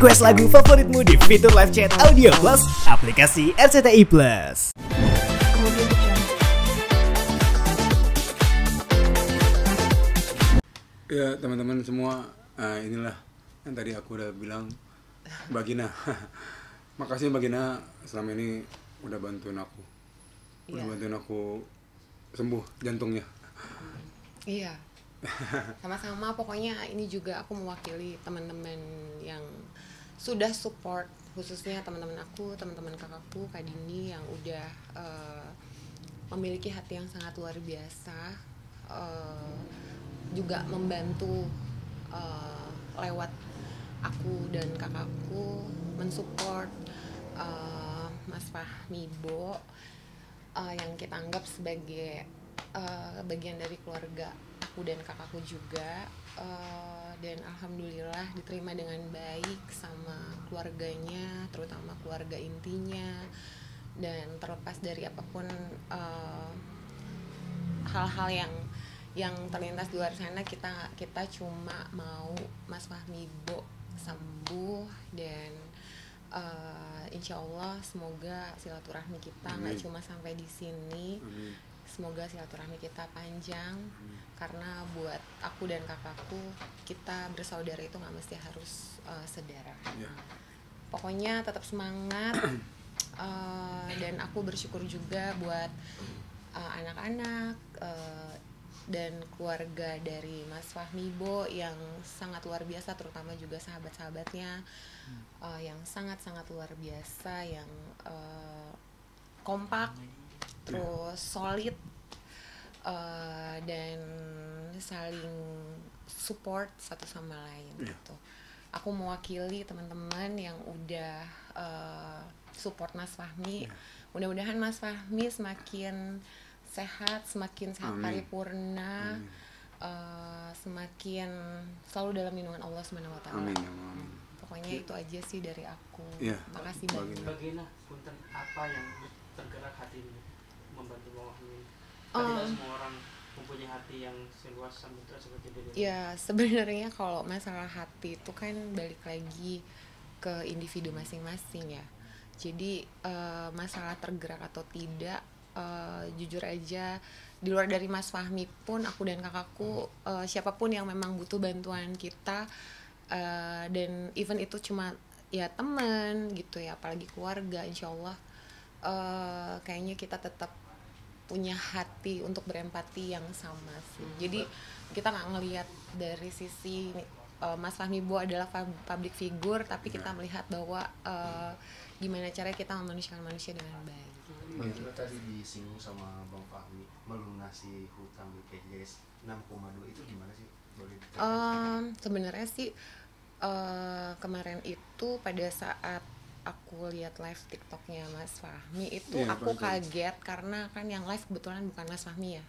Request lagu favoritmu di fitur live chat Audio Plus aplikasi RCTI Plus. Ya teman-teman semua, inilah yang tadi aku udah bilang, Mbak Gina. Makasih Mbak Gina, selama ini udah bantuin aku. Udah bantuin aku sembuh jantungnya. Iya. Sama-sama, pokoknya ini juga aku mewakili teman-teman yang sudah support, khususnya teman-teman aku, teman-teman kakakku, Kak Dini yang udah memiliki hati yang sangat luar biasa, juga membantu lewat aku dan kakakku mensupport Mas Fahmi Bo yang kita anggap sebagai bagian dari keluarga aku dan kakakku juga, dan alhamdulillah diterima dengan baik sama keluarganya, terutama keluarga intinya. Dan terlepas dari apapun hal-hal yang terlintas di luar sana, kita cuma mau Mas Fahmi Bo sembuh dan insya Allah semoga silaturahmi kita nggak cuma sampai di sini. Semoga silaturahmi kita panjang. Karena buat aku dan kakakku, kita bersaudara itu nggak mesti harus saudara. Pokoknya tetap semangat. Dan aku bersyukur juga buat anak-anak dan keluarga dari Mas Fahmi Bo yang sangat luar biasa, terutama juga sahabat-sahabatnya yang sangat-sangat luar biasa, yang kompak, terus solid, dan saling support satu sama lain gitu. Aku mewakili teman-teman yang udah support Mas Fahmi. Mudah-mudahan Mas Fahmi semakin sehat, semakin sehat paripurna, semakin selalu dalam lindungan Allah SWT. Pokoknya itu aja sih dari aku. Makasih banyak. Bagaimana punten apa yang tergerak hati membantu Bang Fahmi? Tidak semua orang mempunyai hati yang seluas samudra seperti dia. Ya sebenarnya kalau masalah hati itu kan balik lagi ke individu masing-masing ya. Jadi masalah tergerak atau tidak, jujur aja di luar dari Mas Fahmi pun, aku dan kakakku, siapapun yang memang butuh bantuan kita, dan even itu cuma ya teman gitu ya, apalagi keluarga, insya Allah kayaknya kita tetap punya hati untuk berempati yang sama sih. Jadi kita nggak ngelihat dari sisi Mas Fahmi Bo adalah public figure, tapi kita melihat bahwa gimana caranya kita memanusiakan manusia dengan baik. Bagaimana tadi disinggung sama Bang Fahmi melunasi hutang BPJS 6,2 itu gimana sih? Sebenarnya sih kemarin itu pada saat aku lihat live TikToknya Mas Fahmi itu aku kaget karena kan yang live kebetulan bukan Mas Fahmi ya,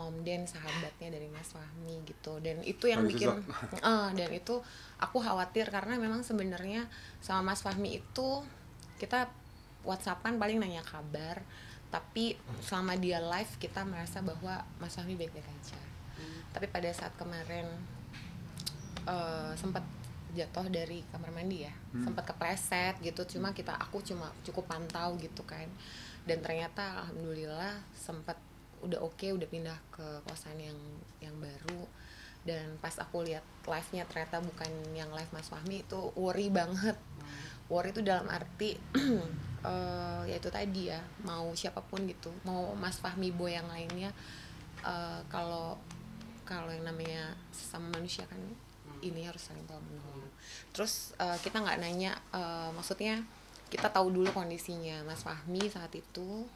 Om Den, sahabatnya dari Mas Fahmi gitu. Dan itu yang bikin dan itu aku khawatir karena memang sebenarnya sama Mas Fahmi itu kita WhatsAppan paling nanya kabar, tapi selama dia live kita merasa bahwa Mas Fahmi baik-baik aja. Tapi pada saat kemarin sempat jatuh dari kamar mandi ya, sempat kepleset gitu, aku cuma cukup pantau gitu kan, dan ternyata alhamdulillah sempat udah oke, udah pindah ke kosan yang baru. Dan pas aku lihat live-nya ternyata bukan yang live Mas Fahmi, itu worry banget. Worry itu dalam arti ya itu tadi ya, mau siapapun gitu, mau Mas Fahmi Bo yang lainnya, kalau yang namanya sesama manusia kan ini harus saling tolong menolong. Terus kita nggak nanya, maksudnya kita tahu dulu kondisinya Mas Fahmi saat itu,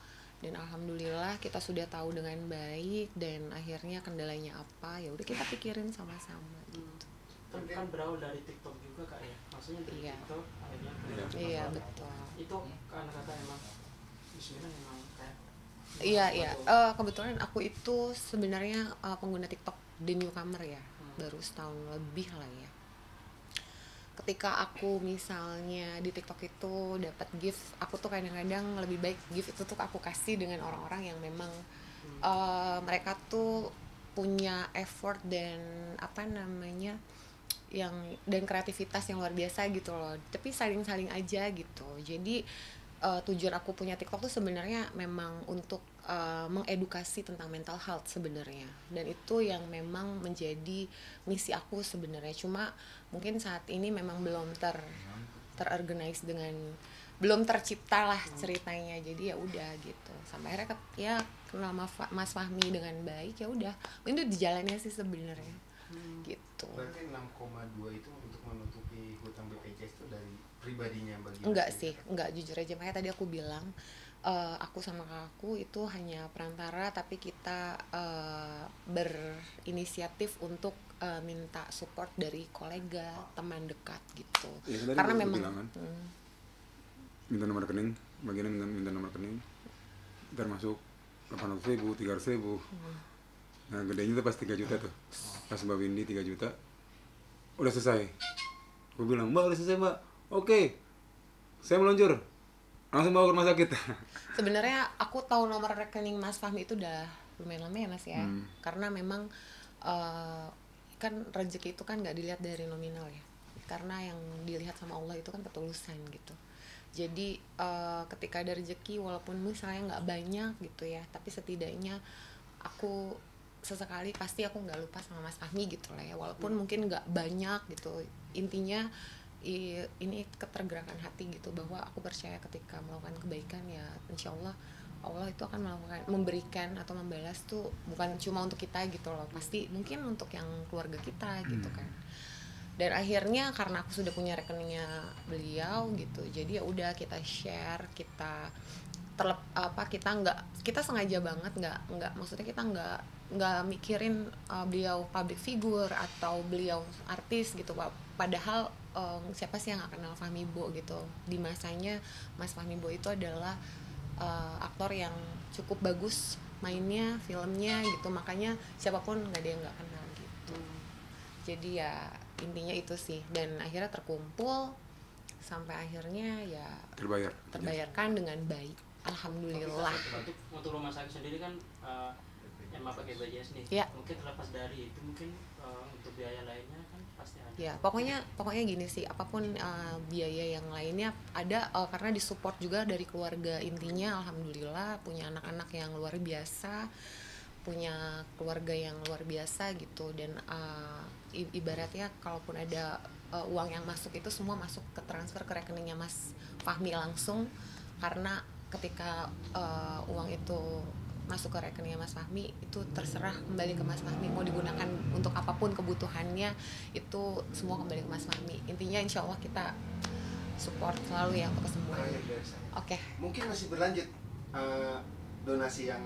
dan alhamdulillah kita sudah tahu dengan baik, dan akhirnya kendalanya apa ya udah kita pikirin sama-sama gitu. Kan berawal dari TikTok juga Kak ya, maksudnya dari TikTok akhirnya betul. Itu karena kata emang Bismillah emang kayak kebetulan aku itu sebenarnya pengguna TikTok the newcomer ya, baru setahun lebih lah ya. Ketika aku misalnya di TikTok itu dapat gift, aku tuh kadang-kadang lebih baik gift itu tuh aku kasih dengan orang-orang yang memang mereka tuh punya effort dan dan kreativitas yang luar biasa gitu loh, tapi saling aja gitu. Jadi tujuan aku punya TikTok tuh sebenarnya memang untuk mengedukasi tentang mental health sebenarnya, dan itu yang memang menjadi misi aku sebenarnya. Cuma mungkin saat ini memang belum terorganize dengan, belum tercipta lah ceritanya. Jadi ya udah gitu, sampai akhirnya ya kenal Mas Fahmi dengan baik, ya udah itu dijalannya sih sebenarnya. Gitu. Berarti 6,2 itu untuk menutupi hutang BPJS itu dari pribadinya bagi? Enggak sih, enggak, jujur aja. Makanya tadi aku bilang aku sama kakakku itu hanya perantara, tapi kita berinisiatif untuk minta support dari kolega, teman dekat gitu. Ya, karena memang minta nomor rekening, bagian minta nomor rekening, ntar masuk 800.000, 300.000. Nah gedenya tuh pas 3 juta tuh, pas Mbak Windy 3 juta, udah selesai. Gue bilang, Mbak udah selesai Mbak, oke, saya meluncur, langsung bawa ke rumah sakit. Sebenarnya aku tahu nomor rekening Mas Fahmi itu udah lumayan lama ya Mas ya, karena memang kan rezeki itu kan nggak dilihat dari nominal ya, karena yang dilihat sama Allah itu kan ketulusan gitu. Jadi ketika ada rezeki walaupun misalnya nggak banyak gitu ya, tapi setidaknya aku sesekali pasti aku nggak lupa sama Mas Fahmi gitu lah ya, walaupun mungkin nggak banyak gitu. Intinya ini ketergerakan hati gitu, bahwa aku percaya ketika melakukan kebaikan ya insya Allah Allah itu akan memberikan atau membalas tuh bukan cuma untuk kita gitu loh, pasti mungkin untuk yang keluarga kita gitu kan. Dan akhirnya karena aku sudah punya rekeningnya beliau gitu, jadi ya udah kita share, kita kita sengaja banget nggak maksudnya kita nggak mikirin beliau public figure atau beliau artis gitu Pak. Padahal siapa sih yang gak kenal Fahmi Bo gitu. Di masanya Mas Fahmi Bo itu adalah aktor yang cukup bagus mainnya, filmnya gitu, makanya siapapun nggak ada yang nggak kenal gitu. Jadi ya intinya itu sih, dan akhirnya terkumpul sampai akhirnya ya terbayarkan dengan baik, alhamdulillah. Untuk rumah sakit sendiri kan yang pakai BPJS nih, ya. Mungkin terlepas dari itu mungkin untuk biaya lainnya kan pasti ada. Ya pokoknya gini sih, apapun biaya yang lainnya ada, karena disupport juga dari keluarga intinya. Alhamdulillah punya anak-anak yang luar biasa, punya keluarga yang luar biasa gitu. Dan ibaratnya kalaupun ada uang yang masuk itu semua masuk ke transfer ke rekeningnya Mas Fahmi langsung, karena ketika uang itu masuk ke rekeningnya Mas Fahmi itu terserah kembali ke Mas Fahmi, mau digunakan untuk apapun kebutuhannya itu semua kembali ke Mas Fahmi. Intinya insya Allah kita support selalu ya untuk kesembuhan. Oke. Mungkin masih berlanjut donasi yang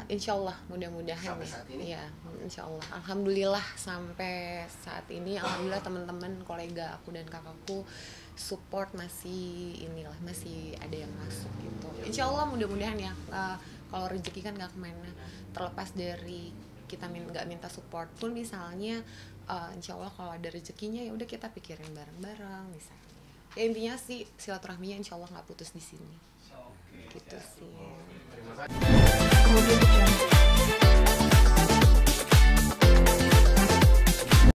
insya Allah mudah-mudahan sampai saat ini? Ya insya Allah, alhamdulillah sampai saat ini alhamdulillah teman-teman kolega aku dan kakakku support masih ada yang masuk gitu. Insya Allah mudah-mudahan ya, kalau rezeki kan nggak kemana, terlepas dari kita nggak minta support pun misalnya, insya Allah kalau ada rezekinya ya udah kita pikirin bareng-bareng misalnya. Ya intinya sih silaturahminya insya Allah nggak putus di sini. Gitu sih. terima kasih. Kemudian